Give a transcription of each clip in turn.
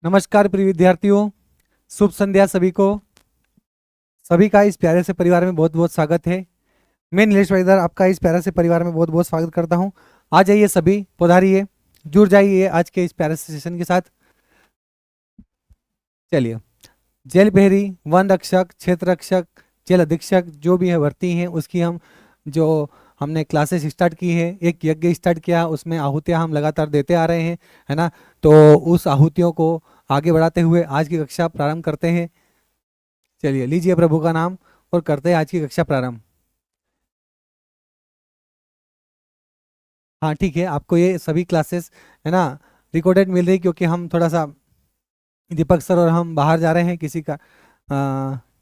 नमस्कार प्रिय विद्यार्थियों, शुभ संध्या सभी को। सभी का इस प्यारे से परिवार में बहुत बहुत स्वागत है। मैं नीलेश वैदर आपका इस प्यारे से परिवार में बहुत बहुत स्वागत करता हूं। आ जाइए सभी, पधारिए, जुड़ जाइए आज के इस प्यारे से सेशन के साथ। चलिए, जेल प्रहरी, वन रक्षक, क्षेत्र रक्षक, जेल अधीक्षक जो भी है भर्ती हैं उसकी हमने क्लासेस स्टार्ट की है। एक यज्ञ स्टार्ट किया, उसमें आहुतियाँ हम लगातार देते आ रहे हैं, है ना। तो उस आहुतियों को आगे बढ़ाते हुए आज की कक्षा प्रारंभ करते हैं। चलिए, लीजिए प्रभु का नाम और करते हैं आज की कक्षा प्रारंभ। हाँ ठीक है, आपको ये सभी क्लासेस है ना रिकॉर्डेड मिल रही, क्योंकि हम थोड़ा सा दीपक सर और हम बाहर जा रहे हैं, किसी का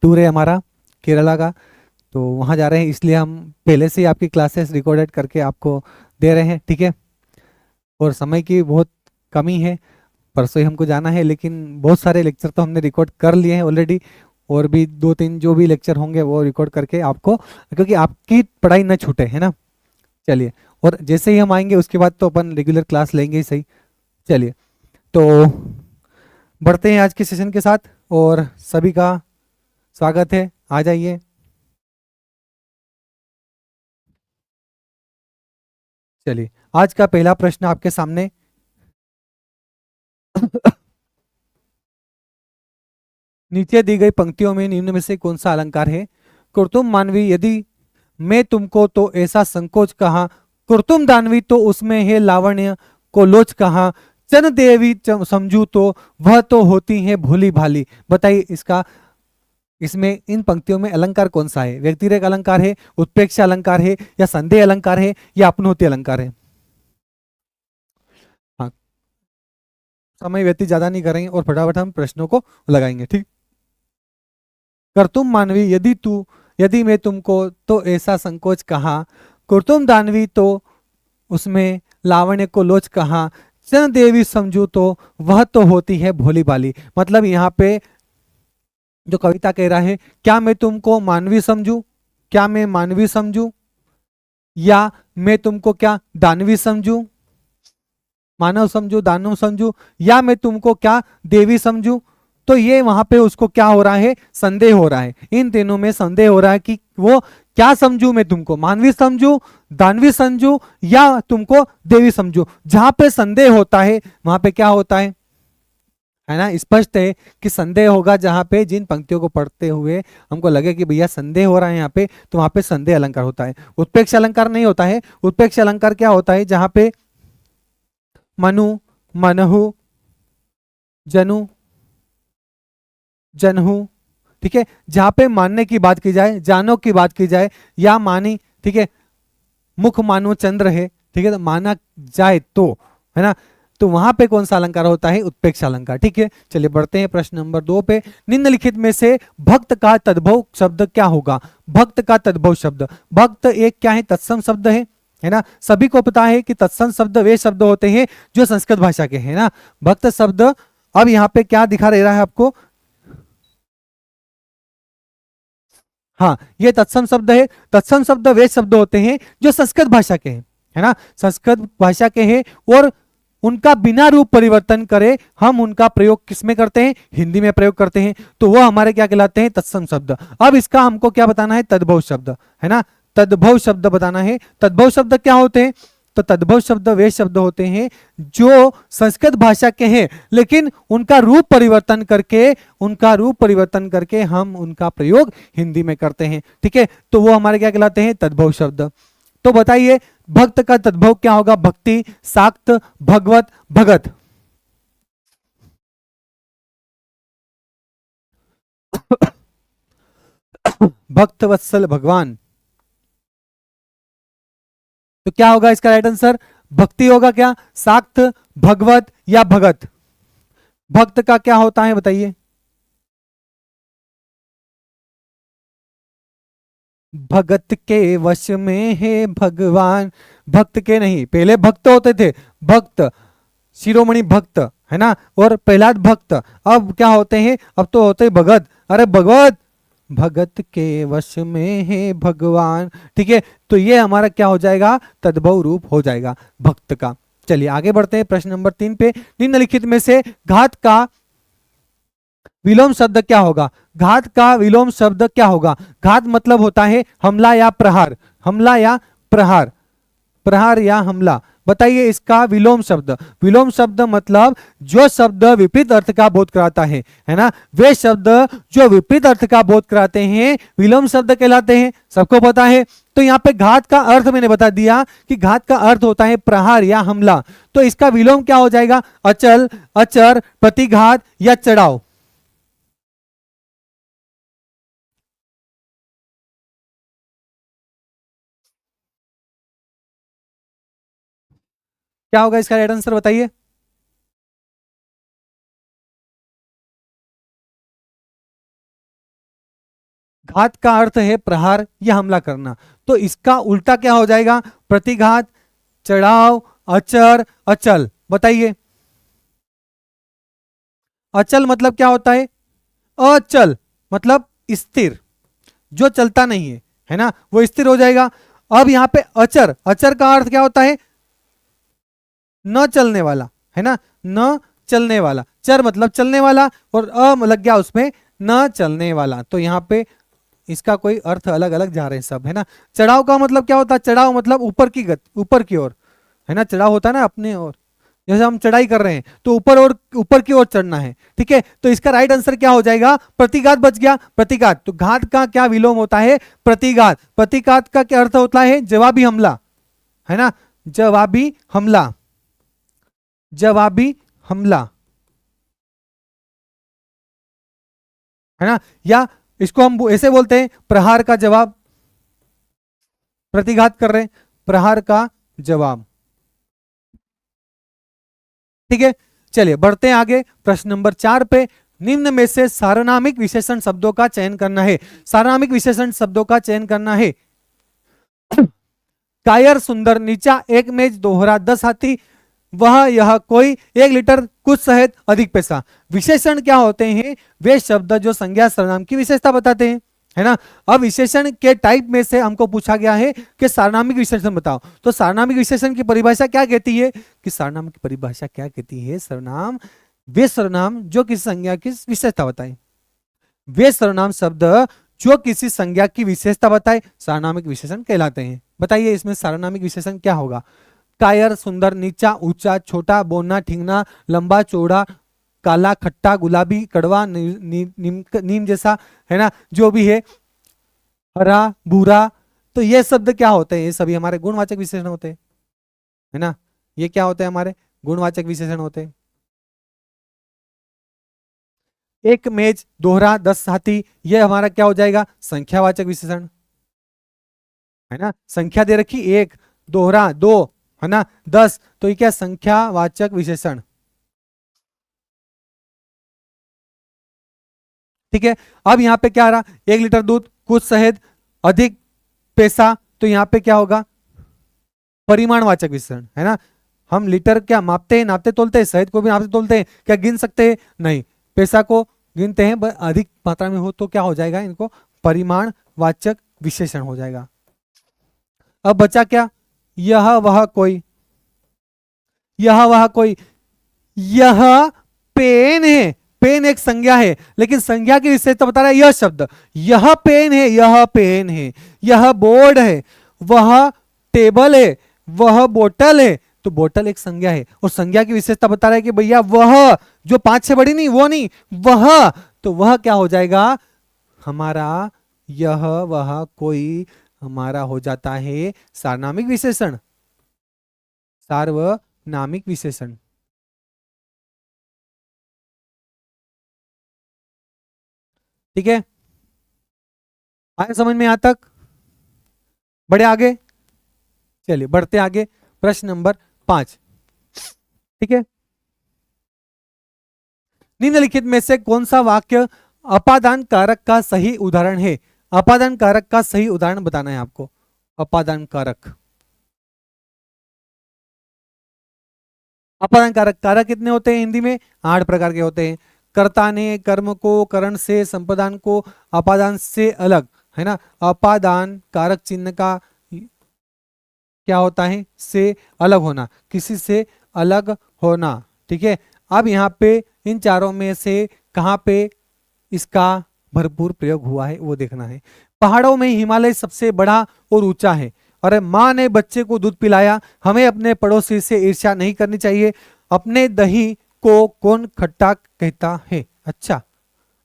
टूर है हमारा केरला का, तो वहाँ जा रहे हैं, इसलिए हम पहले से ही आपकी क्लासेस रिकॉर्डेड करके आपको दे रहे हैं। ठीक है, और समय की बहुत कमी है, परसों ही हमको जाना है, लेकिन बहुत सारे लेक्चर तो हमने रिकॉर्ड कर लिए हैं ऑलरेडी, और भी 2-3 जो भी लेक्चर होंगे वो रिकॉर्ड करके आपको, क्योंकि आपकी पढ़ाई न छूटे, है ना। चलिए, और जैसे ही हम आएंगे उसके बाद तो अपन रेगुलर क्लास लेंगे ही सही। चलिए, तो बढ़ते हैं आज के सेशन के साथ, और सभी का स्वागत है, आ जाइए। चलिए, आज का पहला प्रश्न आपके सामने नीचे दी गई पंक्तियों में निम्न में से कौन सा अलंकार है। कुर्तुम मानवी यदि मैं तुमको तो ऐसा संकोच कहा, कुर्तुम दानवी तो उसमें है लावण्य को लोच कहा, चन देवी समझू तो वह तो होती है भोली भाली। बताइए इसमें इन पंक्तियों में अलंकार कौन सा है। व्यक्तिरेक अलंकार है, उत्प्रेक्ष अलंकार है, या संदेह अलंकार है, या अपनोति अलंकार है। हाँ, समय व्यतीत ज्यादा नहीं करेंगे और फटाफट हम प्रश्नों को लगाएंगे। ठीक, कर्तुम मानवी यदि मैं तुमको तो ऐसा संकोच कहा, कुर्तुम दानवी तो उसमें लावण्य को लोच कहा, चन देवी समझू तो वह तो होती है भोली भाली। मतलब यहाँ पे जो कविता कह रहा है, क्या मैं तुमको मानवी समझू, क्या मैं मानवी समझू, या मैं तुमको क्या दानवी समझू, मानव समझू, दानव समझू, या मैं तुमको क्या देवी समझू। तो ये वहां पे उसको क्या हो रहा है, संदेह हो रहा है। इन तीनों में संदेह हो रहा है कि वो क्या समझू, मैं तुमको मानवी समझू, दानवी समझू, या तुमको देवी समझू। जहां पे संदेह होता है वहां पे क्या होता है ना, स्पष्ट है कि संदेह होगा। जहां पे जिन पंक्तियों को पढ़ते हुए हमको लगे कि भैया संदेह हो रहा है यहाँ पे, तो वहां पे संदेह अलंकार होता है, उत्प्रेक्ष अलंकार नहीं होता है। उत्प्रेक्ष अलंकार क्या होता है, जहां पे मनु, मनहु, जनु, जनहु, ठीक है, जहां पे मानने की बात की जाए, जानो की बात की जाए, या मानी, ठीक है, मुख मानो चंद्र है, ठीक है, तो माना जाए तो, है ना, तो वहां पे कौन सा अलंकार होता है, उत्प्रेक्ष अलंकार। ठीक है, चलिए बढ़ते हैं प्रश्न नंबर 2 पे। निम्नलिखित में से भक्त का तद्भव शब्द क्या होगा। भक्त का तद्भव शब्द, भक्त एक क्या है, तत्सम शब्द है ना। सभी को पता है कि तत्सम शब्द वे शब्द होते हैं जो संस्कृत भाषा के हैं ना। भक्त शब्द, अब यहाँ पे क्या दिखा दे रहा है आपको, हाँ, ये तत्सम शब्द है। तत्सम शब्द वे शब्द होते हैं जो संस्कृत भाषा के हैं, है ना, संस्कृत भाषा के हैं, और उनका बिना रूप परिवर्तन करे हम उनका प्रयोग किसमें करते हैं, हिंदी में प्रयोग करते हैं, तो वो हमारे क्या कहलाते हैं, तत्सम शब्द। अब इसका हमको क्या बताना है, तद्भव शब्द, है ना, तद्भव शब्द बताना है। तद्भव शब्द क्या होते हैं, तो तद्भव शब्द वे शब्द होते हैं जो संस्कृत भाषा के हैं, लेकिन उनका रूप परिवर्तन करके हम उनका प्रयोग हिंदी में करते हैं। ठीक है, तो वो हमारे क्या कहलाते हैं, तद्भव शब्द। तो बताइए भक्त का तद्भव क्या होगा, भक्ति, साक्त, भगवत, भगत। भक्त वत्सल भगवान, तो क्या होगा इसका राइट आंसर, भक्ति होगा क्या, साक्त, भगवत, या भगत। भक्त का क्या होता है बताइए, भगत के वश में है भगवान। भक्त के नहीं, पहले भक्त होते थे, भक्त शिरोमणि भक्त, है ना, और प्रहलाद भक्त। अब क्या होते हैं, अब तो होते हैं भगत। अरे भगवत, भगत के वश में है भगवान। ठीक है, तो ये हमारा क्या हो जाएगा, तद्भव रूप हो जाएगा भक्त का। चलिए आगे बढ़ते हैं प्रश्न नंबर 3 पे। निम्नलिखित में से घात का विलोम शब्द क्या होगा? घात का विलोम शब्द क्या होगा? घात मतलब होता है हमला या प्रहार, हमला या प्रहार, प्रहार या हमला। बताइए इसका विलोम शब्द। विलोम शब्द मतलब जो शब्द विपरीत अर्थ का बोध कराता है ना, वे शब्द जो विपरीत अर्थ का बोध कराते हैं विलोम शब्द कहलाते हैं, सबको पता है। तो यहाँ पे घात का अर्थ मैंने बता दिया कि घात का अर्थ होता है प्रहार या हमला, तो इसका विलोम क्या हो जाएगा? अचल, अचर, प्रतिघात या चढ़ाव। क्या होगा इसका राइट आंसर बताइए? घात का अर्थ है प्रहार या हमला करना, तो इसका उल्टा क्या हो जाएगा? प्रतिघात, चढ़ाव, अचर, अचल। बताइए अचल मतलब क्या होता है? अचल मतलब स्थिर, जो चलता नहीं है ना, वो स्थिर हो जाएगा। अब यहाँ पे अचर, अचर का अर्थ क्या होता है? न चलने वाला, है ना, न चलने वाला। चर मतलब चलने वाला और लग गया उसमें न चलने वाला, तो यहाँ पे इसका कोई अर्थ अलग अलग जा रहे हैं सब, है ना। चढ़ाव का मतलब क्या होता है? चढ़ाव मतलब ऊपर की गति, ऊपर की ओर, है ना, चढ़ाव होता है ना अपने ओर, जैसे हम चढ़ाई कर रहे हैं तो ऊपर और ऊपर की ओर चढ़ना है, ठीक है। तो इसका राइट आंसर क्या हो जाएगा? प्रतिघात बच गया, प्रतिघात। तो घात का क्या विलोम होता है? प्रतिघात। प्रतिघात का क्या अर्थ होता है? जवाबी हमला, है ना, जवाबी हमला, जवाबी हमला, है ना। या इसको हम ऐसे बोलते हैं प्रहार का जवाब, प्रतिघात कर रहे हैं, प्रहार का जवाब, ठीक है। चलिए बढ़ते हैं आगे प्रश्न नंबर 4 पे। निम्न में से सार्वनामिक विशेषण शब्दों का चयन करना है, सार्वनामिक विशेषण शब्दों का चयन करना है। कायर, सुंदर, नीचा, एक मेज, दोहरा, 10 हाथी, वह, यह, कोई, 1 लीटर, कुछ शहद, अधिक पैसा। विशेषण क्या होते हैं? वे शब्द जो संज्ञा सर्वनाम की विशेषता बताते हैं, है ना। अब विशेषण के टाइप में से हमको पूछा गया है कि सार्वनामिक विशेषण बताओ, तो सार्वनामिक विशेषण की परिभाषा क्या कहती है? कि सार्वनाम की परिभाषा क्या कहती है? सर्वनाम वे सर्वनाम जो किसी संज्ञा की विशेषता बताए, वे सर्वनाम शब्द जो किसी संज्ञा की विशेषता बताए सार्वनामिक विशेषण कहलाते हैं। बताइए इसमें सार्वनामिक विशेषण क्या होगा? कायर, सुंदर, नीचा, ऊंचा, छोटा, बोना, ठिंगना, लंबा, चौड़ा, काला, खट्टा, गुलाबी, कड़वा, नीम जैसा, है ना, जो भी है, हरा, भूरा। तो ये शब्द क्या होते हैं? ये सभी हमारे गुणवाचक विशेषण होते हैं, है ना। ये क्या होते हैं? हमारे गुणवाचक विशेषण होते हैं। एक मेज, दोहरा, 10 हाथी, ये हमारा क्या हो जाएगा? संख्यावाचक विशेषण, है ना। संख्या दे रखी, एक, दोहरा, दो, है ना, 10, तो ये क्या? संख्यावाचक विशेषण, ठीक है। अब यहाँ पे क्या आ रहा? 1 लीटर दूध, कुछ शहद, अधिक पैसा, तो यहाँ पे क्या होगा? परिमाणवाचक विशेषण, है ना। हम लीटर क्या मापते हैं? नापते तोलते हैं। शहद को भी नापते तोलते हैं, क्या गिन सकते हैं? नहीं। पैसा को गिनते हैं, अधिक मात्रा में हो तो क्या हो जाएगा? इनको परिमाणवाचक विशेषण हो जाएगा। अब बचा क्या? यह, वह, कोई, यह, वह, कोई। यह पेन है, पेन एक संज्ञा है, लेकिन संज्ञा की विशेषता बता रहा है यह शब्द। यह पेन है, यह पेन है, यह बोर्ड है, वह टेबल है, वह बोतल है, तो बोतल एक संज्ञा है और संज्ञा की विशेषता बता रहा है कि भैया वह, जो 5 से बड़ी नहीं, वो नहीं, वह, तो वह क्या हो जाएगा? हमारा यह, वह, कोई हमारा हो जाता है सार्वनामिक विशेषण, सार्वनामिक विशेषण, ठीक है। आए समझ में यहां तक? बढ़े आगे? चलिए बढ़ते आगे प्रश्न नंबर 5, ठीक है। निम्नलिखित में से कौन सा वाक्य अपादान कारक का सही उदाहरण है? अपादान कारक का सही उदाहरण बताना है आपको। अपादान कारक, अपादान कारक, कारक कितने होते हैं हिंदी में? 8 प्रकार के होते हैं। कर्ता ने कर्म को करण से, संपादान को अपादान से अलग, है ना। अपादान कारक चिन्ह का क्या होता है? से अलग होना, किसी से अलग होना, ठीक है। अब यहाँ पे इन चारों में से कहाँ पे इसका भरपूर प्रयोग हुआ है वो देखना है। पहाड़ों में हिमालय सबसे बड़ा और ऊंचा है। अरे माँ ने बच्चे को दूध पिलाया, हमें अपने पड़ोसी से ईर्ष्या नहीं करनी चाहिए। अपने दही को कौन खट्टा कहता है? अच्छा,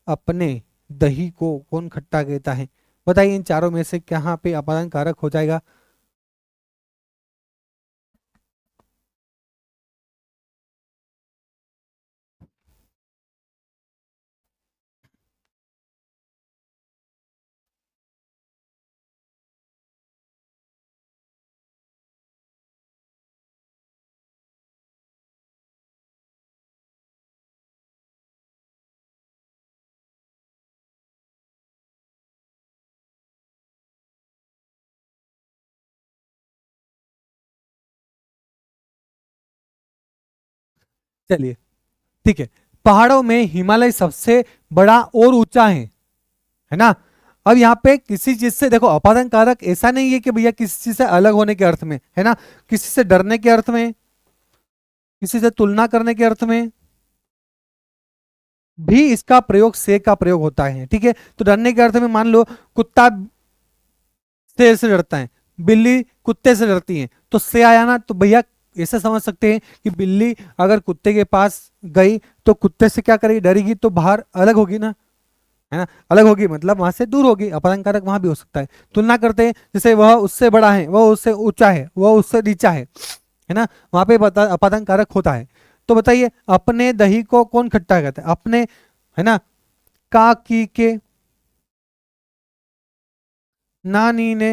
अपने दही को कौन खट्टा कहता है? बताइए इन चारों में से कहाँ पे अपादान कारक हो जाएगा? चलिए, ठीक है। पहाड़ों में हिमालय सबसे बड़ा और ऊंचा है ना। अब यहाँ पे किसी चीज से देखो, अपादान कारक ऐसा नहीं है कि भैया किसी चीज से अलग होने के अर्थ में, है ना, किसी से डरने के अर्थ में, किसी से तुलना करने के अर्थ में भी इसका प्रयोग से का प्रयोग होता है। ठीक है, तो डरने के अर्थ में मान लो कुत्ता शेर से डरता है, बिल्ली कुत्ते से डरती है, तो से आया ना, तो भैया ऐसे समझ सकते हैं कि बिल्ली अगर कुत्ते के पास गई तो कुत्ते से क्या करेगी? डरेगी, तो बाहर अलग होगी ना, है ना, अलग होगी मतलब वहां से दूर होगी। अपादान कारक वहां भी हो सकता है। तुलना करते हैं, जैसे वह उससे बड़ा है, वह उससे ऊंचा है, वह उससे नीचा है ना, वहां पे अपादान कारक होता है। तो बताइए अपने दही को कौन खट्टा कहता है? अपने, है ना, का की के, ना नी ने,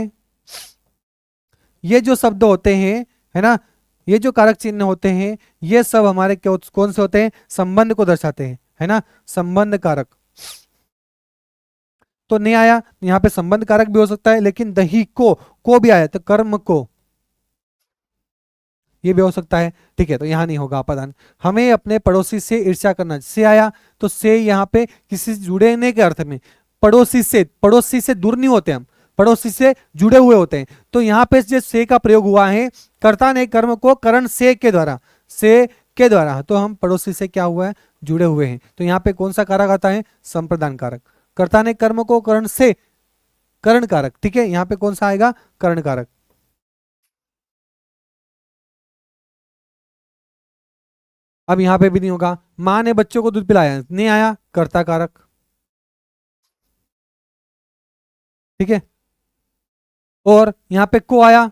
ये जो शब्द होते हैं, है ना, ये जो कारक चिन्ह होते हैं, ये सब हमारे कौन से होते हैं? संबंध को दर्शाते हैं, है ना, संबंध कारक। तो नहीं आया, यहाँ पे संबंध कारक भी हो सकता है, लेकिन दही को भी आया तो कर्म को, ये भी हो सकता है। ठीक है, तो यहाँ नहीं होगा अपादान। हमें अपने पड़ोसी से ईर्ष्या करना, से आया, तो से यहाँ पे किसी से जुड़ने के अर्थ में, पड़ोसी से दूर नहीं होते हम, पड़ोसी से जुड़े हुए होते हैं। तो यहाँ पे जो से का प्रयोग हुआ है, कर्ता ने कर्म को करण से के द्वारा, तो हम पड़ोसी से क्या हुआ है? जुड़े हुए हैं। तो यहाँ पे कौन सा कारक आता है? संप्रदान कारक। कर्ता ने कर्म को करण से, करण कारक। ठीक है, यहाँ पे कौन सा आएगा? करण कारक। अब यहाँ पे भी नहीं होगा। माँ ने बच्चों को दूध पिलाया, नहीं आया, कर्ता कारक। ठीक है, और यहाँ पे को आया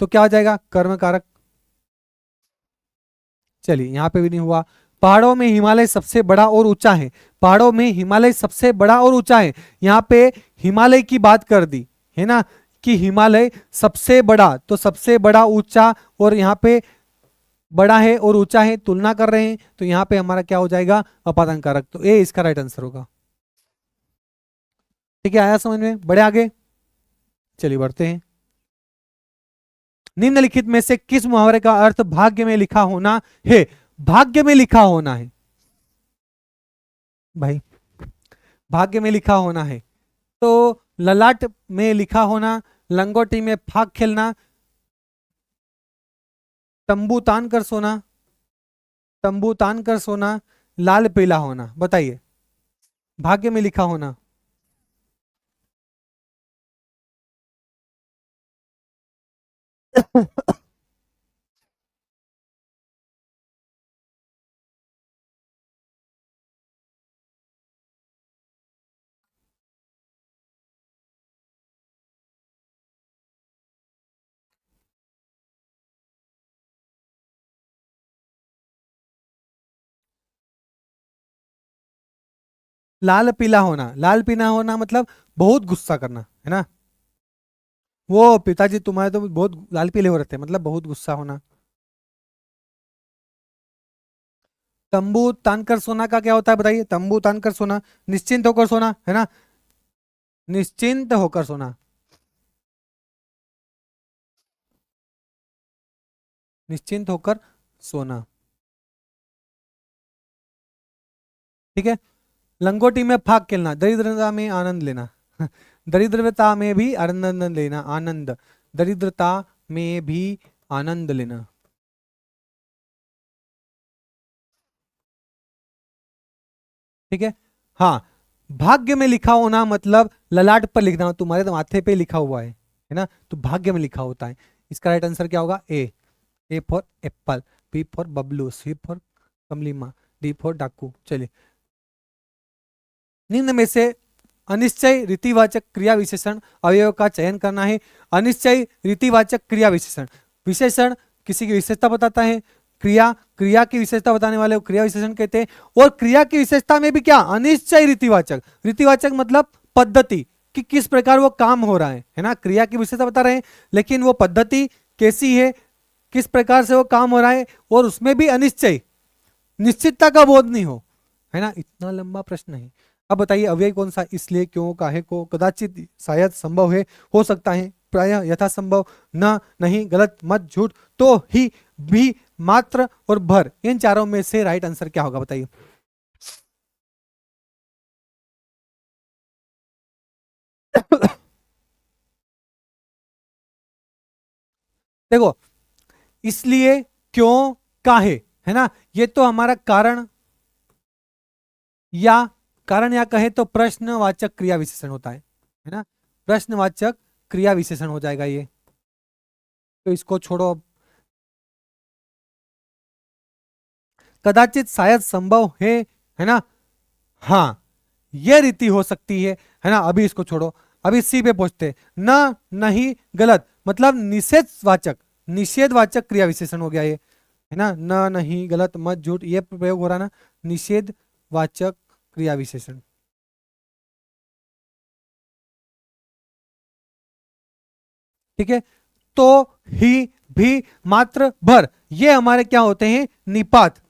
तो क्या हो जाएगा? कर्म कारक। चलिए, यहाँ पे भी नहीं हुआ। पहाड़ों में हिमालय सबसे बड़ा और ऊंचा है। पहाड़ों में हिमालय सबसे बड़ा और ऊंचा है, यहाँ पे हिमालय की बात कर दी, है ना, कि हिमालय सबसे बड़ा, तो सबसे बड़ा ऊंचा, और यहाँ पे बड़ा है और ऊंचा है, तुलना कर रहे हैं, तो यहाँ पे हमारा क्या हो जाएगा? अपादान कारक। तो ए इसका राइट आंसर होगा। ठीक है, आया समझ में? बड़े आगे, चलिए बढ़ते हैं। निम्नलिखित में से किस मुहावरे का अर्थ भाग्य में लिखा होना है? भाग्य में लिखा होना है भाई, भाग्य में लिखा होना है। तो ललाट में लिखा होना, लंगोटी में फाग खेलना, तंबू तान कर सोना, तंबू तान कर सोना, लाल पीला होना। बताइए, भाग्य में लिखा होना। लाल पीला होना, लाल पीला होना मतलब बहुत गुस्सा करना, है ना। वो पिताजी तुम्हारे तो बहुत लाल पीले हो रहे थे, मतलब बहुत गुस्सा होना। तंबू तान कर सोना का क्या होता है? बताइए, तंबू तान कर सोना, निश्चिंत होकर सोना, है ना, निश्चिंत होकर सोना, निश्चिंत होकर सोना। ठीक है, लंगोटी में फाग खेलना, दरिद्रता में आनंद लेना। दरिद्रता में भी आनंद लेना, आनंद, दरिद्रता में भी आनंद लेना। ठीक है, हाँ, भाग्य में लिखा होना मतलब ललाट पर लिखना हो, तुम्हारे तो माथे पे लिखा हुआ है ना, तो भाग्य में लिखा होता है। इसका राइट आंसर क्या होगा? A for apple, B for Bablu, C for कमलीमा, डी फॉर डाकू। चलिए, निम्न में से अनिश्चय रीतिवाचक क्रिया विशेषण अवयव का चयन करना है। अनिश्चय रीतिवाचक क्रिया विशेषण, विशेषण किसी की विशेषता बताता है, क्रिया क्रिया की विशेषता बताने वाले को क्रिया विशेषण कहते हैं। और क्रिया की विशेषता में भी क्या? अनिश्चय रीतिवाचक, रीतिवाचक मतलब पद्धति, कि किस प्रकार वो काम हो रहा है ना। क्रिया की विशेषता बता रहे हैं, लेकिन वो पद्धति कैसी है, किस प्रकार से वो काम हो रहा है, और उसमें भी अनिश्चय, निश्चितता का बोध नहीं हो, है ना। इतना लंबा प्रश्न है। अब बताइए अव्यय कौन सा? इसलिए, क्यों, काहे को, कदाचित, शायद, संभव है, हो सकता है, प्रायः, यथासंभव, न, नहीं, गलत, मत, झूठ, तो, ही, भी, मात्र और भर। इन चारों में से राइट आंसर क्या होगा बताइए? देखो, इसलिए, क्यों, काहे, है ना, ये तो हमारा कारण, या कारण या कहे तो प्रश्नवाचक क्रिया विशेषण होता है ना। प्रश्नवाचक क्रिया विशेषण हो जाएगा ये, तो इसको छोड़ो। कदाचित, शायद, संभव है ना। हाँ, ये रीति हो सकती है ना। अभी इसको छोड़ो, अभी सी पे पहुंचते हैं। न, नहीं, गलत मतलब निषेधवाचक, निषेधवाचक क्रिया विशेषण हो गया ये, है ना। न, नहीं, गलत, मत, झूठ, ये प्रयोग हो रहा ना, निषेधवाचक क्रिया विशेषण। ठीक है। तो, ही, भी, मात्र, भर, ये हमारे क्या होते हैं? निपात।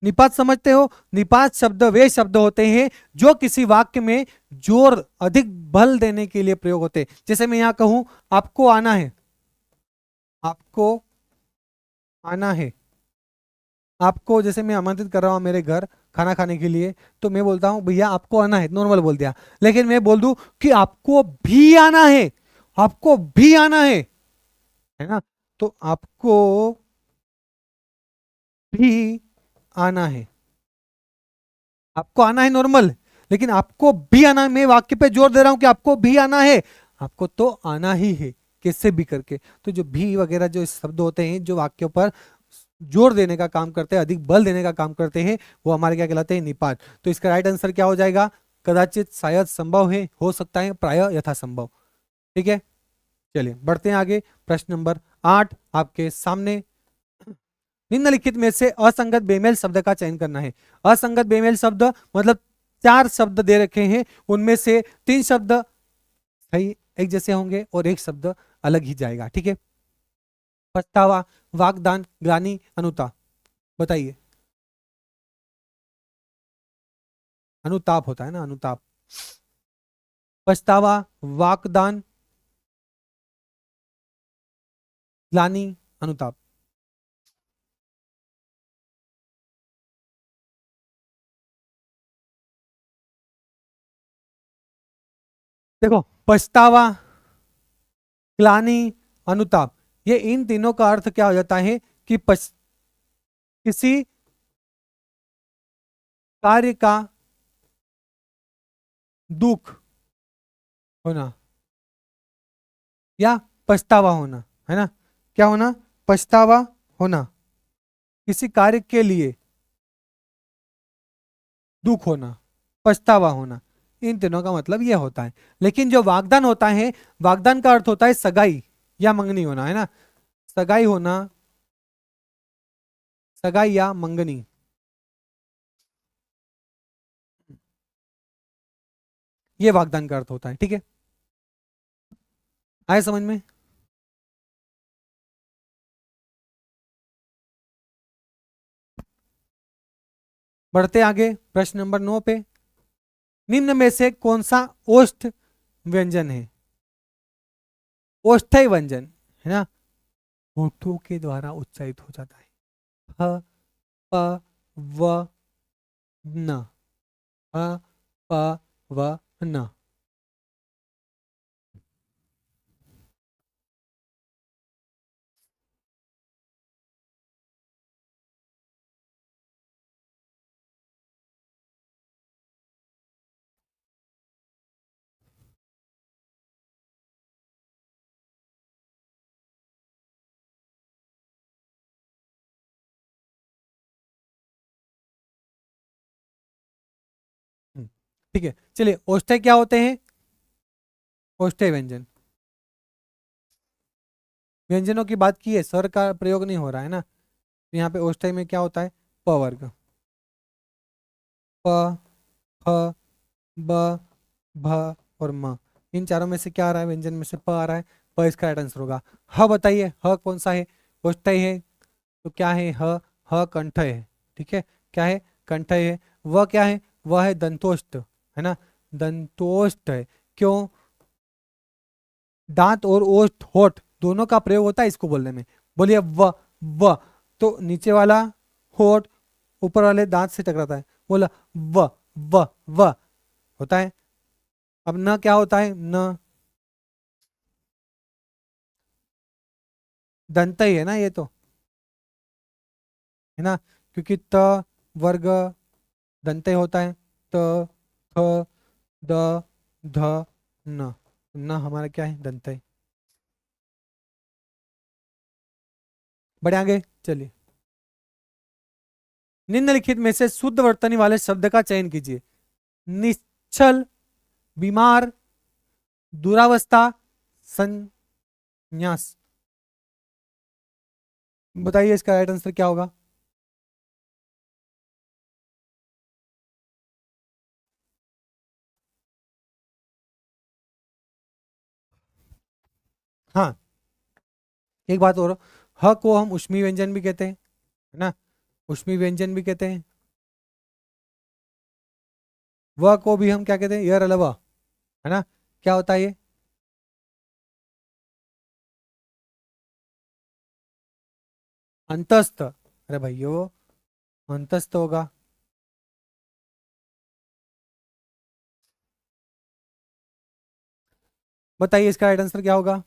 निपात समझते हो? निपात शब्द वे शब्द होते हैं जो किसी वाक्य में जोर, अधिक बल देने के लिए प्रयोग होते हैं। जैसे मैं यहां कहूं, आपको आना है, आपको आना है, आपको, जैसे मैं आमंत्रित कर रहा हूं मेरे घर खाना खाने के लिए, तो मैं बोलता हूं भैया आपको आना है, नॉर्मल बोल दिया। लेकिन मैं बोल दूं कि आपको भी आना है, आपको भी आना है ना, तो आपको भी आना है, आपको आना है नॉर्मल, लेकिन आपको भी आना है, मैं वाक्य पे जोर दे रहा हूं कि आपको भी आना है, आपको तो आना ही है, कैसे भी करके। तो जो भी वगैरह जो शब्द होते हैं जो वाक्यों पर जोर देने का काम करते हैं, अधिक बल देने का काम करते हैं, वो हमारे क्या कहलाते हैं? निपात। तो इसका राइट आंसर क्या हो जाएगा? कदाचित, शायद, संभव है, हो सकता है, प्राय, यथासंभव। ठीक है, चलिए बढ़ते हैं आगे। प्रश्न नंबर 8 आपके सामने। निम्नलिखित में से असंगत बेमेल शब्द का चयन करना है। असंगत बेमेल शब्द मतलब चार शब्द दे रखे हैं, उनमें से तीन शब्द सही एक जैसे होंगे और एक शब्द अलग ही जाएगा। ठीक है। पछतावा, वागदान, ग्लानि, अनुताप। बताइए। अनुताप होता है ना, अनुताप। पछतावा, वाकदान, ग्लानि, अनुताप। देखो, पछतावा, ग्लानि, अनुताप, ये इन तीनों का अर्थ क्या हो जाता है कि किसी कार्य का दुख होना या पछतावा होना, है ना। क्या होना? पछतावा होना, किसी कार्य के लिए दुख होना, पछतावा होना, इन तीनों का मतलब यह होता है। लेकिन जो वागदान होता है, वागदान का अर्थ होता है सगाई या मंगनी होना, है ना। सगाई होना, सगाई या मंगनी, ये वागदान का अर्थ होता है। ठीक है, आए समझ में? बढ़ते आगे प्रश्न नंबर 9 पे। निम्न में से कौन सा ओष्ठ व्यंजन है? ओष्ठ्य व्यंजन, है ना, होठों के द्वारा उच्चारित हो जाता है। ह, प, व, न, ह, प, व, न। ठीक है, चलिए ओष्ठ्य क्या होते हैं? ओष्ठ्य व्यंजन, व्यंजनों की बात की है, स्वर का प्रयोग नहीं हो रहा है ना। तो यहाँ पे ओष्ठ्य में क्या होता है? प वर्ग, प, फ, ब, भ और म। इन चारों में से क्या आ रहा है? व्यंजन में से प आ रहा है, प इसका राइट आंसर होगा। ह बताइए, ह कौन सा है? ओष्ठ्य है, तो क्या है? ह कंठ है, ठीक है, क्या है? कंठ है। वह क्या है? वह है दंतोष्ठ, है ना, दंतोष्ठ है। क्यों? दांत और ओष्ठ, होठ दोनों का प्रयोग होता है इसको बोलने में। बोलिए व तो नीचे वाला होठ ऊपर वाले दांत से टकराता है, बोला व व होता है। अब न क्या होता है? न दंत ही है ना ये तो, है ना, क्योंकि त वर्ग दंत ही होता है। त, थ, द, ध, न हमारा क्या है? दंत है। बढ़े आगे, चलिए। निम्नलिखित में से शुद्ध वर्तनी वाले शब्द का चयन कीजिए। निश्चल, बीमार, दुरावस्था, संन्यास। बताइए इसका राइट आंसर क्या होगा? हाँ, एक बात और, ह को हम उष्मी व्यंजन भी कहते हैं, है ना, उष्मी व्यंजन भी कहते हैं। व को भी हम क्या कहते हैं? यर अलवा, है ना, क्या होता है ये? अंतस्थ, अरे भाइयों, अंतस्थ होगा। बताइए इसका राइट आंसर क्या होगा?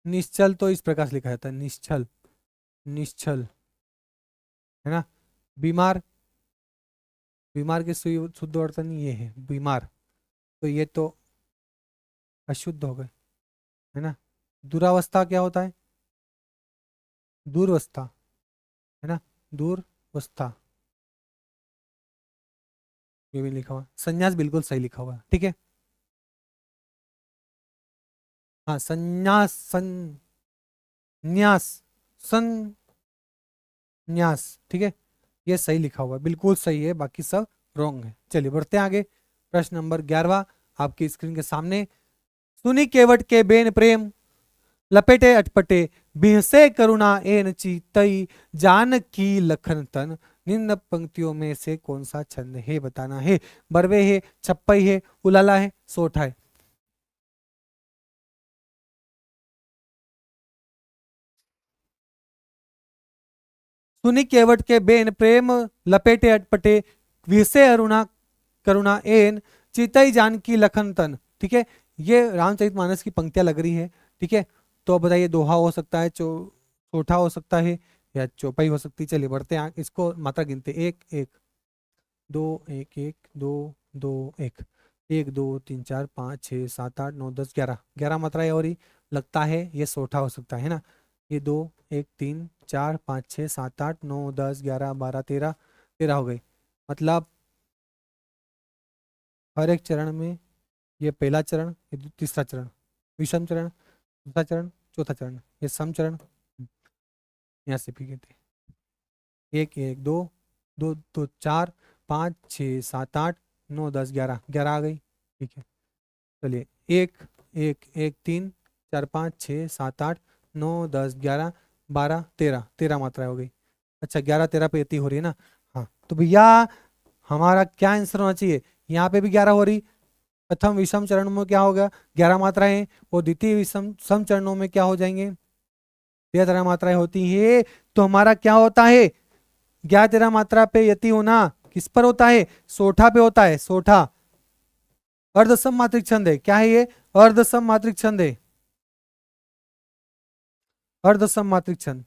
निश्चल तो इस प्रकार से लिखा जाता है, निश्चल, निश्चल, है ना। बीमार, बीमार के शुद्ध वर्तन ये है बीमार, तो ये तो अशुद्ध हो गए, है ना। दुरावस्था क्या होता है? दूरवस्था, है ना, दूरवस्था, ये भी लिखा हुआ। संन्यास बिल्कुल सही लिखा हुआ है, ठीक है। हाँ, संन्यास, संन्यास, संन्यास, ठीक है, ये सही लिखा हुआ है, बिल्कुल सही है, बाकी सब रॉन्ग है। चलिए बढ़ते हैं आगे। प्रश्न नंबर 11 आपकी स्क्रीन के सामने। सुनी केवट के बेन प्रेम, लपेटे अटपटे, बिहसे करुणा एन चीतई, जानकी लखन तन। निम्न पंक्तियों में से कौन सा छंद है? बताना है। बरवे है, छप्पई है, उलाला है, सोठा है। सुनी केवट के बेन प्रेम, लपेटे अटपटे, विसे अरुणा करुणा एन, चितई जानकी लखन तन, ठीक है। ये रामचरितमानस की पंक्तियां लग रही है, ठीक है। तो अब बताइए, दोहा हो सकता है, चौथा हो सकता है, या चौपाई हो सकती है। चलिए बढ़ते हैं इसको मात्रा गिनते, एक एक, दो, एक एक, दो, दो, एक, एक दो तीन चार पाँच छः सात आठ नौ दस ग्यारह, 11 मात्राएं और ही लगता है ये सोठा हो सकता है ना। ये दो, एक, तीन, चार, पाँच, छः, सात, आठ, नौ, 10, 11, 12, 13, 13 हो गई। मतलब हर एक चरण में, ये पहला चरण, ये तीसरा चरण, विषम चरण, दूसरा चरण, चौथा चरण, ये सम चरण। यहाँ से भी कहते हैं एक एक, दो, दो दो, चार, पाँच, छः, सात, आठ, नौ, 10, 11, 11 आ गई, ठीक है। चलिए, एक एक एक, तीन, चार, पाँच, छः, सात, आठ, नौ, 10, 11, 12, 13, 13 मात्रा हो गई। अच्छा, 11 13 पे इतनी हो रही है ना। हाँ, तो भैया हमारा क्या आंसर होना चाहिए? यहाँ पे भी 11 हो रही। प्रथम विषम चरण में क्या होगा? 11 मात्राएं, और द्वितीय विषम सम चरणों में क्या हो जाएंगे? 13 13 मात्राएं होती है। तो हमारा क्या होता है? 11 13 मात्रा पे यति होना किस पर होता है? सोठा पे होता है, सोठा। अर्धसम मात्रिक छंद है, क्या है ये? अर्धसम मात्रिक छंद है, अर्धसम मात्रिक छंद,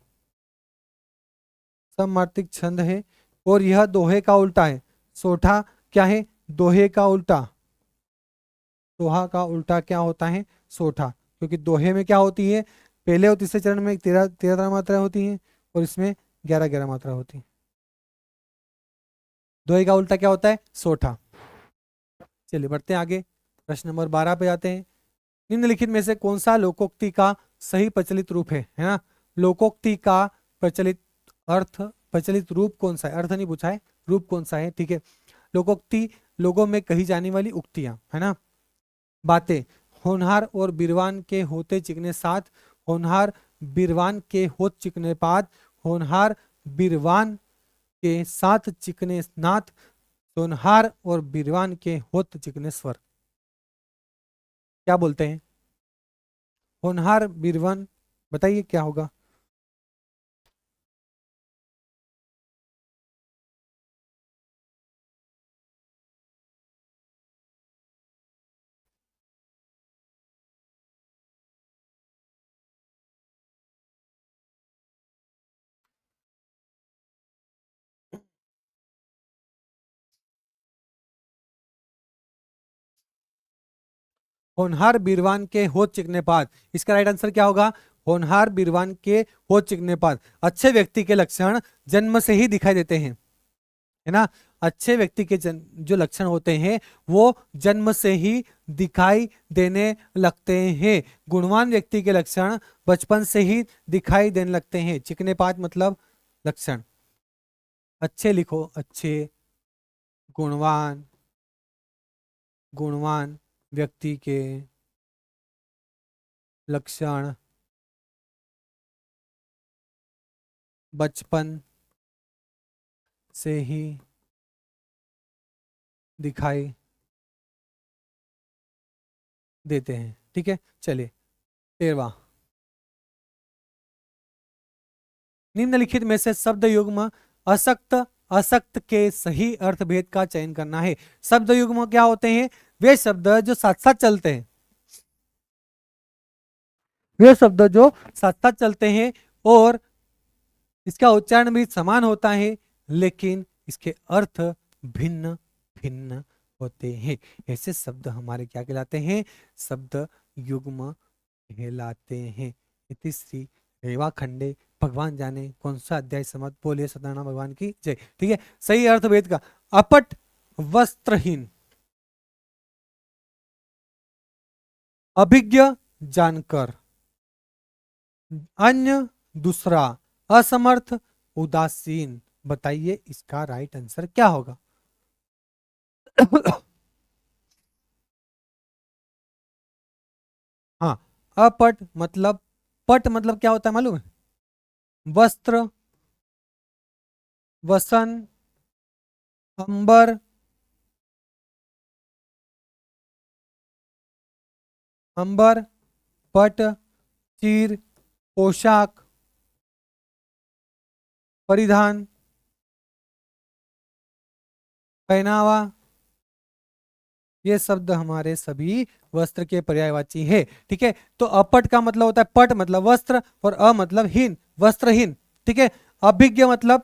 सम मात्रिक छंद है। और यह दोहे का उल्टा है। सोठा क्या है? दोहे का उल्टा। दोहा का उल्टा क्या होता है? सोठा। क्योंकि दोहे में क्या होती है? पहले और तीसरे चरण में 13 13 मात्राएं होती हैं, और इसमें 11 मात्रा होती है। दोहे का उल्टा क्या होता है? सोठा। चलिए बढ़ते हैं आगे, प्रश्न नंबर 12 पे जाते हैं। निम्नलिखित में से कौन सा लोकोक्ति का सही प्रचलित रूप है ना? लोकोक्ति का प्रचलित अर्थ, प्रचलित रूप कौन सा है? अर्थ नहीं पूछा है, रूप कौन सा है, ठीक है। लोकोक्ति, लोगों में कही जाने वाली उक्तियां, है ना, बातें। होनहार और बीरवान के होते चिकने साथ, होनहार बीरवान के होत चिकने पात, होनहार बीरवान के साथ चिकने नाथ, होनहार और बीरवान के होत चिकने स्वर। क्या बोलते हैं? होनहार बीरवान, बताइए क्या होगा? होनहार बीरवान के होत चिकने पात, इसका राइट आंसर क्या होगा? होनहार बीरवान के होत चिकने पात। अच्छे व्यक्ति के लक्षण जन्म से ही दिखाई देते हैं, है ना। अच्छे व्यक्ति के जो लक्षण होते हैं वो जन्म से ही दिखाई देने लगते हैं। गुणवान व्यक्ति के लक्षण बचपन से ही दिखाई देने लगते हैं। चिकने पात मतलब लक्षण। अच्छे लिखो, अच्छे, गुणवान, गुणवान व्यक्ति के लक्षण बचपन से ही दिखाई देते हैं, ठीक है। चलिए 13वां, निम्नलिखित में से शब्द युग्म असक्त असक्त के सही अर्थभेद का चयन करना है। शब्द युग्म क्या होते हैं? वे शब्द जो साथ साथ चलते हैं, वे शब्द जो साथ साथ चलते हैं और इसका उच्चारण भी समान होता है, लेकिन इसके अर्थ भिन्न भिन्न होते हैं। ऐसे शब्द हमारे क्या कहलाते हैं? शब्द युग्म कहलाते हैं। इति श्री रेवा खंडे, भगवान जाने कौन सा अध्याय समाप्त। बोलिए सत्यनारायण भगवान की जय। ठीक है, सही अर्थ वेद का। अपट वस्त्रहीन, अभिज्ञ जानकर, अन्य दूसरा, असमर्थ, उदासीन। बताइए इसका राइट आंसर क्या होगा? हाँ, अपट मतलब, पट मतलब क्या होता है मालूम है? वस्त्र, वसन, अंबर, अंबर, पट, चीर, पोशाक, परिधान, पहनावा। ये शब्द हमारे सभी वस्त्र के पर्यायवाची है, ठीक है। तो अपट का मतलब होता है, पट मतलब वस्त्र और अ मतलब हीन, वस्त्रहीन, ठीक है। अभिज्ञ मतलब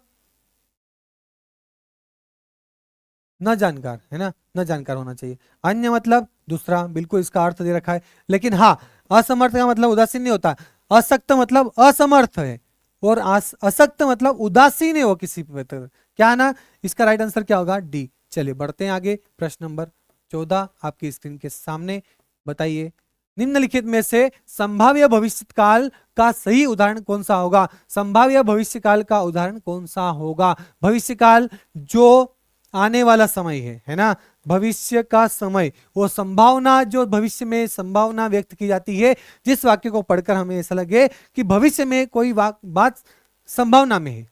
न जानकार, है ना, न जानकार होना चाहिए। अन्य मतलब दूसरा, बिल्कुल इसका अर्थ दे रखा है। लेकिन हाँ, असमर्थ का मतलब उदासीन नहीं होता। असक्त मतलब असमर्थ है, और असक्त मतलब उदासीन है वो किसी पे क्या है ना। इसका राइट आंसर क्या होगा? डी। चलिए बढ़ते हैं आगे, प्रश्न नंबर 14 आपकी स्क्रीन के सामने। बताइए निम्नलिखित में से संभाव्य भविष्य काल का सही उदाहरण कौन सा होगा? संभाव्य भविष्य काल का उदाहरण कौन सा होगा? भविष्य काल जो आने वाला समय है ना, भविष्य का समय, वो संभावना, जो भविष्य में संभावना व्यक्त की जाती है, जिस वाक्य को पढ़कर हमें ऐसा लगे कि भविष्य में कोई बात संभावना में है,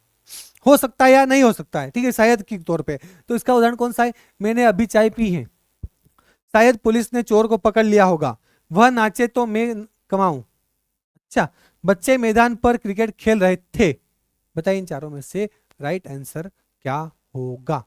हो सकता है या नहीं हो सकता है, ठीक है, शायद के तौर पे। तो इसका उदाहरण कौन सा है? मैंने अभी चाय पी है, शायद पुलिस ने चोर को पकड़ लिया होगा, वह नाचे तो मैं कमाऊं, अच्छा, बच्चे मैदान पर क्रिकेट खेल रहे थे। बताइए इन चारों में से राइट आंसर क्या होगा?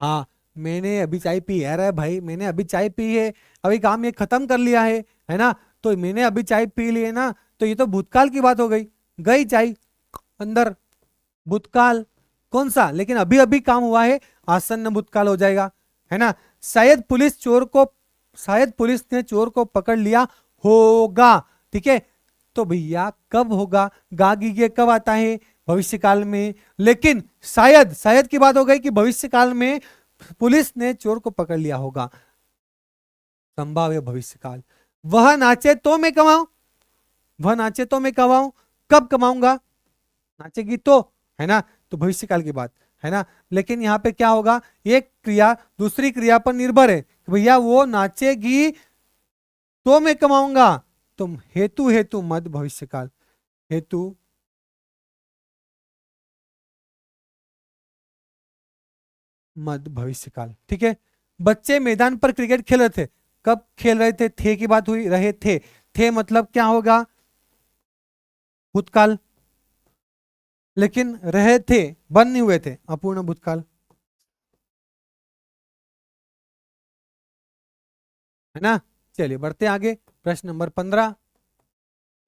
हाँ, मैंने अभी चाय पी है। अरे भाई मैंने अभी चाय पी है, अभी काम ये खत्म कर लिया है ना। तो मैंने अभी चाय पी ली है ना, तो ये तो भूतकाल की बात हो गई, गई चाय अंदर, भूतकाल कौन सा, लेकिन अभी अभी काम हुआ है, आसन्न भूतकाल हो जाएगा, है ना। शायद पुलिस चोर को, शायद पुलिस ने चोर को पकड़ लिया होगा, ठीक है। तो भैया कब होगा, गागी के कब आता है, भविष्य काल में। लेकिन शायद, शायद की बात हो गई कि भविष्य काल में पुलिस ने चोर को पकड़ लिया होगा, संभाव्य भविष्य काल। वह नाचे तो मैं कमाऊं, वह नाचे तो मैं कमाऊं, कब कमाऊंगा, नाचेगी तो, है ना। तो भविष्य काल की बात, है ना। लेकिन यहाँ पे क्या होगा, एक क्रिया दूसरी क्रिया पर निर्भर है कि भैया वो नाचेगी तो मैं कमाऊंगा। तुम हेतु, हेतु मत भविष्य काल, हेतु मत भविष्य काल, ठीक है। बच्चे मैदान पर क्रिकेट खेल रहे थे, कब खेल रहे थे की बात हुई, रहे थे मतलब क्या होगा, भूतकाल। लेकिन रहे थे, बन नहीं हुए थे, अपूर्ण भूतकाल, है ना। चलिए बढ़ते आगे, प्रश्न नंबर 15।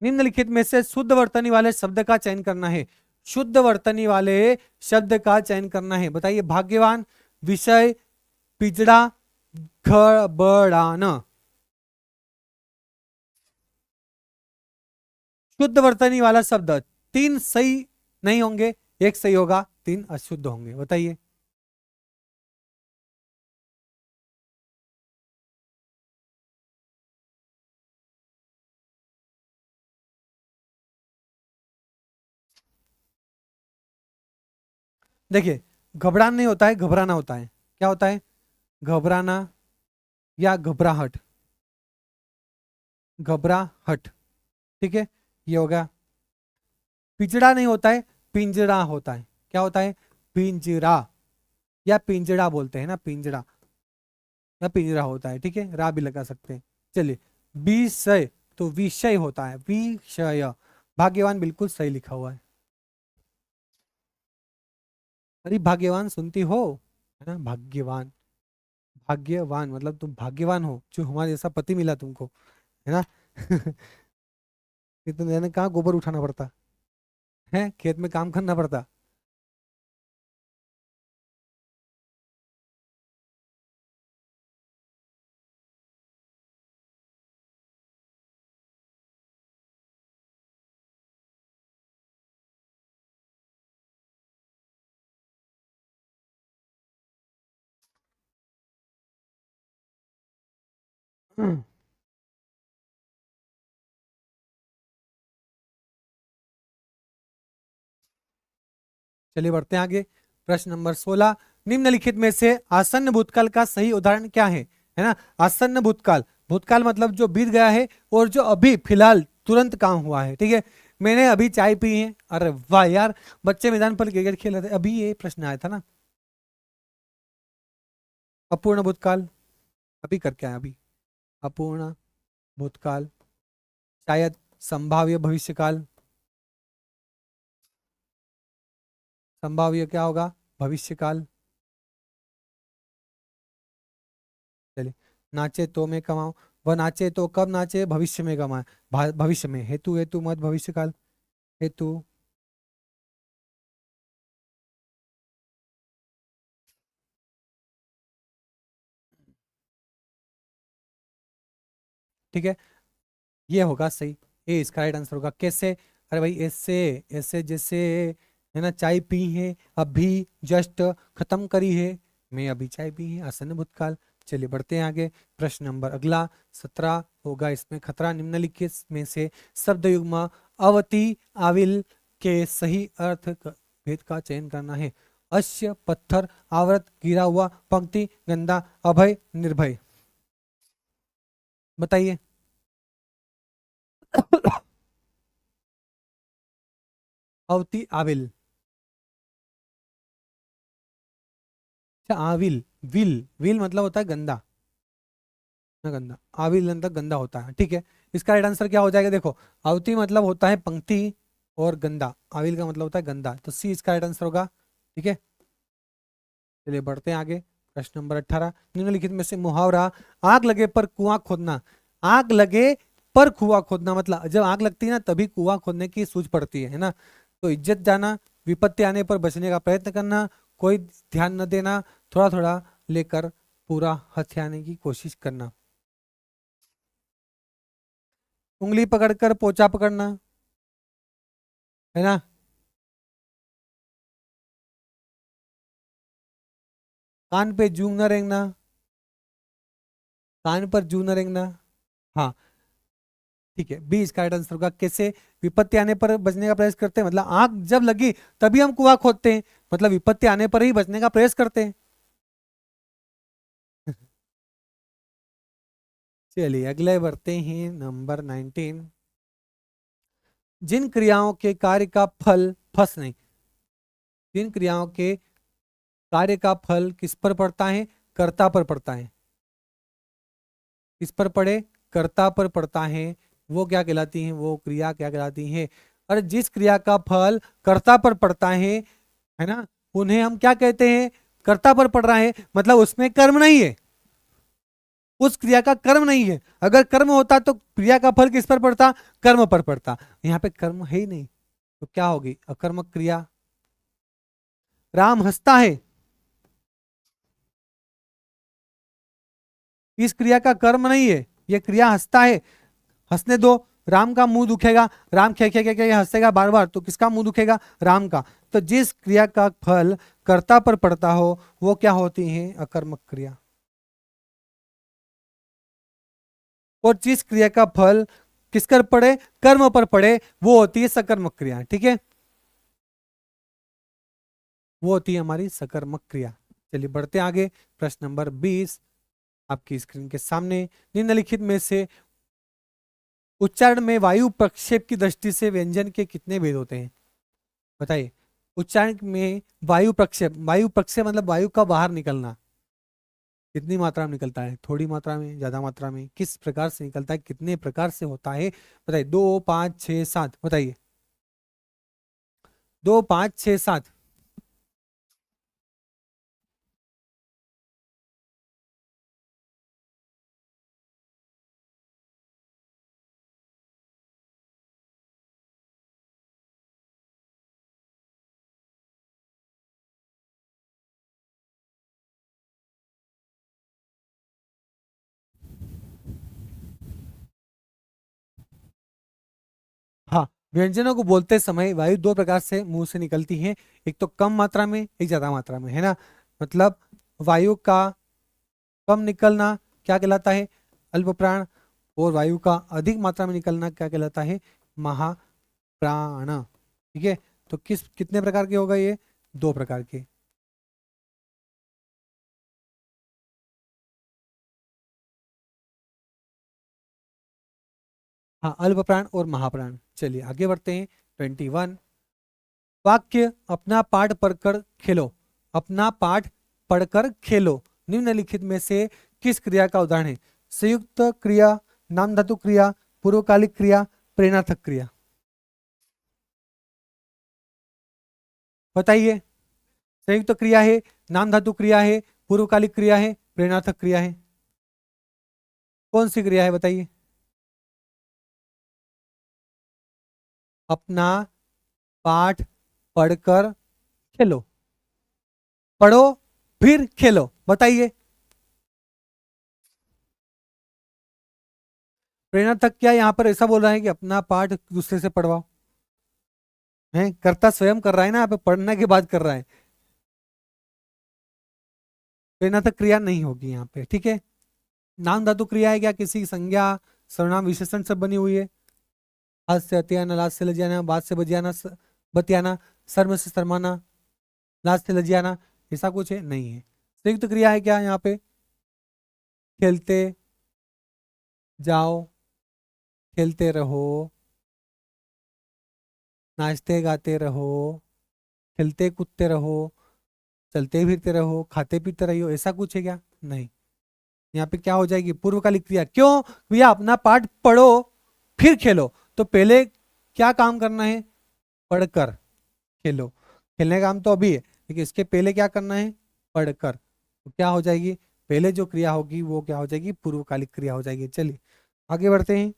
निम्नलिखित में से शुद्ध वर्तनी वाले शब्द का चयन करना है, शुद्ध वर्तनी वाले शब्द का चयन करना है, बताइए। भाग्यवान, विषय, पिजड़ा, घबराना। शुद्ध वर्तनी वाला शब्द, तीन सही नहीं होंगे, एक सही होगा, तीन अशुद्ध होंगे, बताइए। देखिए, घबराना नहीं होता है, घबराना होता है, क्या होता है, घबराना या घबराहट, घबराहट, ठीक है, ये हो गया। पिंजड़ा नहीं होता है, पिंजरा होता है, क्या होता है, पिंजरा, या पिंजड़ा बोलते हैं ना, पिंजड़ा या पिंजरा होता है, ठीक है, रा भी लगा सकते हैं। चलिए, विषय, तो विषय होता है, विषय। भाग्यवान बिल्कुल सही लिखा हुआ है। अरे भाग्यवान सुनती हो, है ना, भाग्यवान, भाग्यवान मतलब तुम भाग्यवान हो जो हमारे जैसा पति मिला तुमको, है ना। इतने जाने कहाँ गोबर उठाना पड़ता है, खेत में काम करना पड़ता। चलिए बढ़ते हैं आगे, प्रश्न नंबर 16। निम्नलिखित में से आसन्न भूतकाल का सही उदाहरण क्या है ना। आसन्न भूतकाल, भूतकाल मतलब जो बीत गया है और जो अभी फिलहाल तुरंत काम हुआ है, ठीक है। मैंने अभी चाय पी है, अरे वाह यार, बच्चे मैदान पर क्रिकेट खेल रहे थे, अभी ये प्रश्न आया था ना। अपूर्ण भूतकाल, अभी करके आया अभी, अपूर्ण भूतकाल। शायद संभाव्य भविष्यकाल, संभाव्य क्या होगा, भविष्यकाल। चलिए, नाचे तो मैं कमाऊं, वह नाचे तो कब नाचे, भविष्य में कमाए, भविष्य में, हेतु, हेतु मत भविष्यकाल, हेतु, ठीक है, ये होगा सही, ये इसका राइट आंसर होगा। कैसे, अरे भाई ऐसे, ऐसे जैसे, है ना, चाय पी है, अभी जस्ट खत्म करी है, मैं अभी चाय पी है, आसन्न भूतकाल। चलिए बढ़ते हैं आगे, प्रश्न नंबर अगला 17 होगा, इसमें खतरा। निम्नलिखित में से शब्द युग्म अवति आविल के सही अर्थ भेद का चयन करना है। अश्य, पत्थर, आवृत, गिरा हुआ, पंक्ति, गंदा, अभय, निर्भय, बताइए। अवति आविल, अच्छा आविल, विल, विल मतलब होता है गंदा ना, गंदा, आविल मतलब गंदा होता है, ठीक है। इसका राइट आंसर क्या हो जाएगा, देखो, अवति मतलब होता है पंक्ति और गंदा, आविल का मतलब होता है गंदा, तो सी इसका राइट आंसर होगा, ठीक है। चलिए बढ़ते हैं आगे, प्रश्न नंबर 18, निम्नलिखित में से मुहावरा आग लगे पर कुआं खोदना। आग लगे पर कुआं खोदना मतलब जब आग लगती है ना तभी कुआं खोदने की सूझ पड़ती है ना। तो इज्जत जाना, विपत्ति आने पर बचने का प्रयत्न करना, कोई ध्यान न देना, थोड़ा थोड़ा लेकर पूरा हथियाने की कोशिश करना। उंगली पकड़कर पोचा पकड़ना, है ना। कान पे जूं न रेंगना, कान पर जूं न रेंगना। हाँ ठीक है, बी इसका राइट आंसर होगा। कैसे? विपत्ति आने पर बचने का प्रयास करते हैं, मतलब आग जब लगी तभी हम कुआं खोदते हैं, मतलब विपत्ति आने पर ही बचने का प्रयास करते हैं। चलिए अगले बढ़ते हैं, नंबर 19। जिन क्रियाओं के कार्य का फल फस नहीं, जिन क्रियाओं के कार्य का फल किस पर पड़ता है? कर्ता पर पड़ता है। किस पर पड़े? कर्ता पर पड़ता है। वो क्या कहलाती है? वो क्रिया क्या कहलाती है? और जिस क्रिया का फल कर्ता पर पड़ता है ना, उन्हें हम क्या कहते हैं? कर्ता पर पड़ रहा है मतलब उसमें कर्म नहीं है, उस क्रिया का कर्म नहीं है। अगर कर्म होता तो क्रिया का फल किस पर पड़ता? कर्म पर पड़ता। यहाँ पे कर्म है ही नहीं, तो क्या होगी? अकर्मक क्रिया। राम हंसता है, इस क्रिया का कर्म नहीं है, ये क्रिया हंसता है। हंसने दो, राम का मुंह दुखेगा, राम खे खे खे खे हंसेगा बार बार, तो किसका मुंह दुखेगा? राम का। तो जिस क्रिया का फल कर्ता पर पड़ता हो वो क्या होती है? अकर्मक क्रिया। और जिस क्रिया का फल किस कर पड़े? कर्म पर पड़े, वो होती है सकर्मक क्रिया। ठीक है, वो होती है हमारी सकर्मक क्रिया। चलिए बढ़ते आगे, प्रश्न नंबर 20 आपकी स्क्रीन के सामने। निम्नलिखित में से उच्चारण में वायु प्रक्षेप की दृष्टि से व्यंजन के कितने भेद होते हैं? बताइए। उच्चारण में वायु प्रक्षेप, वायु प्रक्षेप मतलब वायु का बाहर निकलना, कितनी मात्रा में निकलता है? थोड़ी मात्रा में, ज्यादा मात्रा में, किस प्रकार से निकलता है, कितने प्रकार से होता है? बताइए। 2, 5, 6, 7, बताइए। 2, 5, 6, 7। हाँ, व्यंजनों को बोलते समय वायु दो प्रकार से मुंह से निकलती है, एक तो कम मात्रा में, एक ज्यादा मात्रा में, है ना। मतलब वायु का कम निकलना क्या कहलाता है? अल्प प्राण। और वायु का अधिक मात्रा में निकलना क्या कहलाता है? महाप्राण। ठीक है, तो कितने प्रकार के हो गए ये? दो प्रकार के। हाँ, अल्प प्राण और महाप्राण। चलिए आगे बढ़ते हैं, 21। वाक्य अपना पाठ पढ़कर खेलो, अपना पाठ पढ़कर खेलो निम्नलिखित में से किस क्रिया का उदाहरण है? संयुक्त क्रिया, नाम धातु क्रिया, पूर्वकालिक क्रिया, प्रेरणार्थक क्रिया। बताइए। संयुक्त क्रिया है, नाम धातु क्रिया है, पूर्वकालिक क्रिया है, प्रेरणार्थक क्रिया है, कौन सी क्रिया है? बताइए। अपना पाठ पढ़कर खेलो, पढ़ो फिर खेलो, बताइए। प्रेरणार्थक क्या यहाँ पर ऐसा बोल रहा है कि अपना पाठ दूसरे से पढ़वाओ? है, कर्ता स्वयं कर रहा है ना, यहाँ पे पढ़ने के बाद कर रहा है। प्रेरणार्थक क्रिया नहीं होगी यहाँ पे। ठीक है, नाम धातु क्रिया है क्या? किसी संज्ञा सर्वनाम विशेषण से बनी हुई है। हाथ से हथियाना, लात से लजियाना, बात से बजियाना, बतियाना, शर्म से शर्माना, लात से लजियाना, ऐसा कुछ है नहीं है। संयुक्त क्रिया है क्या यहाँ पे? खेलते जाओ, खेलते रहो, नाचते गाते रहो, खेलते कूदते रहो, चलते फिरते रहो, खाते पीते रहो, ऐसा कुछ है क्या? नहीं। यहाँ पे क्या हो जाएगी? पूर्वकालिक क्रिया। क्यों भैया? अपना पाठ पढ़ो फिर खेलो, तो पहले क्या काम करना है? पढ़कर खेलो। खेलने का काम तो अभी है, लेकिन इसके पहले क्या करना है? पढ़कर। तो क्या हो जाएगी, पहले जो क्रिया होगी वो क्या हो जाएगी, पूर्वकालिक क्रिया हो जाएगी। चलिए आगे बढ़ते हैं।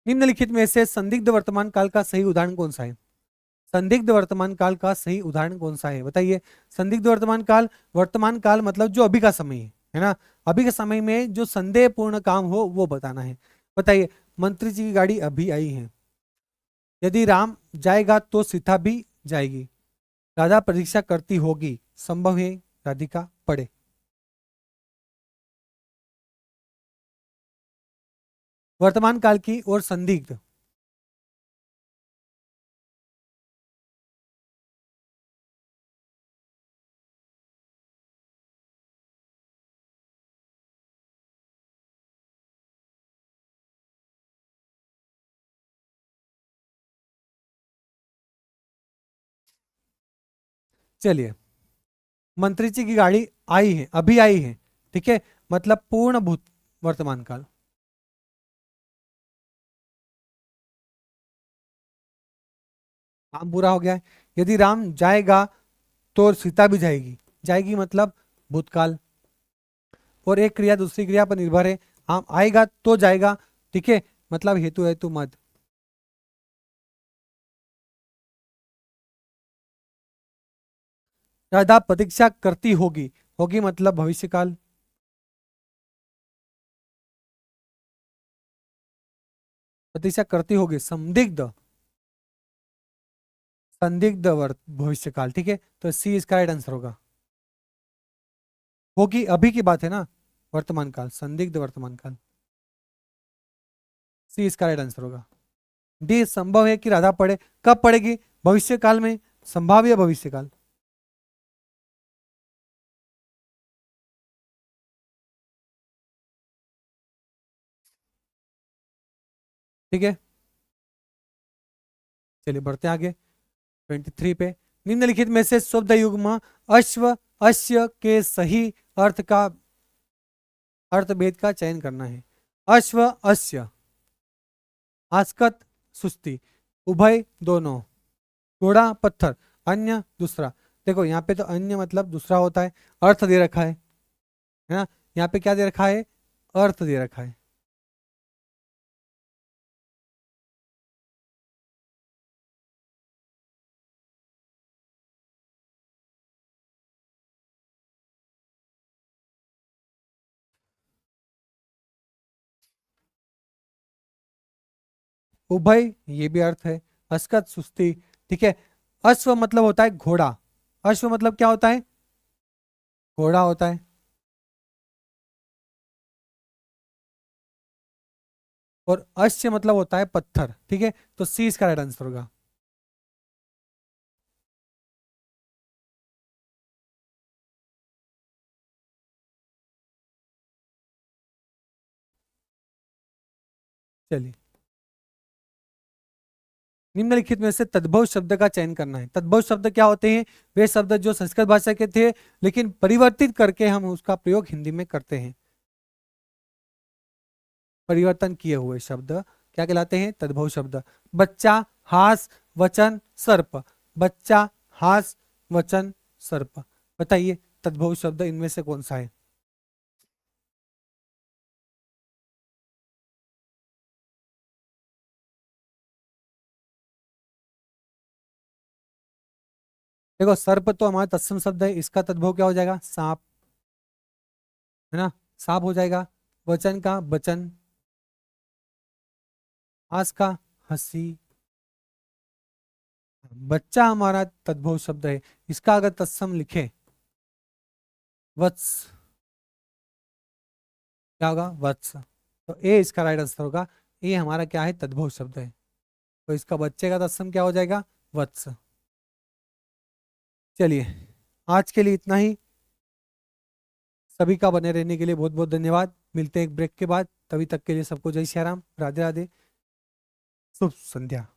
निम्नलिखित में से संदिग्ध वर्तमान काल का सही उदाहरण कौन सा है? संदिग्ध वर्तमान काल का सही उदाहरण कौन सा है, बताइए। संदिग्ध वर्तमान काल मतलब जो अभी का समय है ना, अभी के समय में जो संदेहपूर्ण काम हो वो बताना है। बताइए, मंत्री जी की गाड़ी अभी आई है। यदि राम जाएगा तो सीता भी जाएगी। राधा प्रतीक्षा करती होगी, संभव है राधिका पढ़े। वर्तमान काल की और संदिग्ध। चलिए, मंत्री जी की गाड़ी आई है, अभी आई है, ठीक है, मतलब पूर्ण भूत वर्तमान काल। काम पूरा हो गया है। यदि राम जाएगा तो सीता भी जाएगी, जाएगी मतलब भूतकाल। और एक क्रिया दूसरी क्रिया पर निर्भर है, आम आएगा तो जाएगा, ठीक है, मतलब हेतु हेतु मत। राधा प्रतीक्षा करती होगी, होगी मतलब भविष्यकाल। प्रतीक्षा करती होगी संदिग्ध, संदिग्ध भविष्यकाल, ठीक है, तो सी इसका राइट आंसर होगा। होगी अभी की बात है ना, वर्तमान काल, संदिग्ध वर्तमान काल, सी इसका राइट आंसर होगा। डी संभव है कि राधा पढ़े, कब पढ़ेगी, भविष्य काल में, संभाव्य भविष्य काल। ठीक है, चलिए बढ़ते हैं आगे 23 पे। निम्नलिखित में से शब्द युग्म अश्व अश्य के सही अर्थ का, अर्थ भेद का चयन करना है। अश्व अश्य, आस्कत सुस्ती, उभय दोनों, घोड़ा पत्थर, अन्य दूसरा। देखो यहाँ पे तो अन्य मतलब दूसरा होता है, अर्थ दे रखा है ना, यहाँ पे क्या दे रखा है, अर्थ दे रखा है। उभय ये भी अर्थ है, अस्कत सुस्ती, ठीक है। अश्व मतलब होता है घोड़ा, अश्व मतलब क्या होता है, घोड़ा होता है। और अश्य मतलब होता है पत्थर, ठीक है, तो सी इसका राइट आंसर होगा। चलिए, निम्नलिखित में से तद्भव शब्द का चयन करना है। तद्भव शब्द क्या होते हैं, वे शब्द जो संस्कृत भाषा के थे लेकिन परिवर्तित करके हम उसका प्रयोग हिंदी में करते हैं। परिवर्तन किए हुए शब्द क्या कहलाते हैं, तद्भव शब्द। बच्चा, हास, वचन, सर्प। बच्चा, हास, वचन, सर्प। बताइए तद्भव शब्द इनमें से कौन सा है। देखो सर्प तो हमारा तत्सम शब्द है, इसका तद्भव क्या हो जाएगा, सांप, है ना, सांप हो जाएगा। वचन का वचन, हास का हंसी। बच्चा हमारा तद्भव शब्द है, इसका अगर तत्सम लिखे वत्स, क्या होगा, वत्स। तो ए इसका राइट आंसर होगा। ए हमारा क्या है, तद्भव शब्द है, तो इसका बच्चे का तत्सम क्या हो जाएगा, वत्स। चलिए, आज के लिए इतना ही। सभी का बने रहने के लिए बहुत बहुत धन्यवाद। मिलते हैं एक ब्रेक के बाद, तभी तक के लिए सबको जय श्री राम, राधे राधे, शुभ संध्या।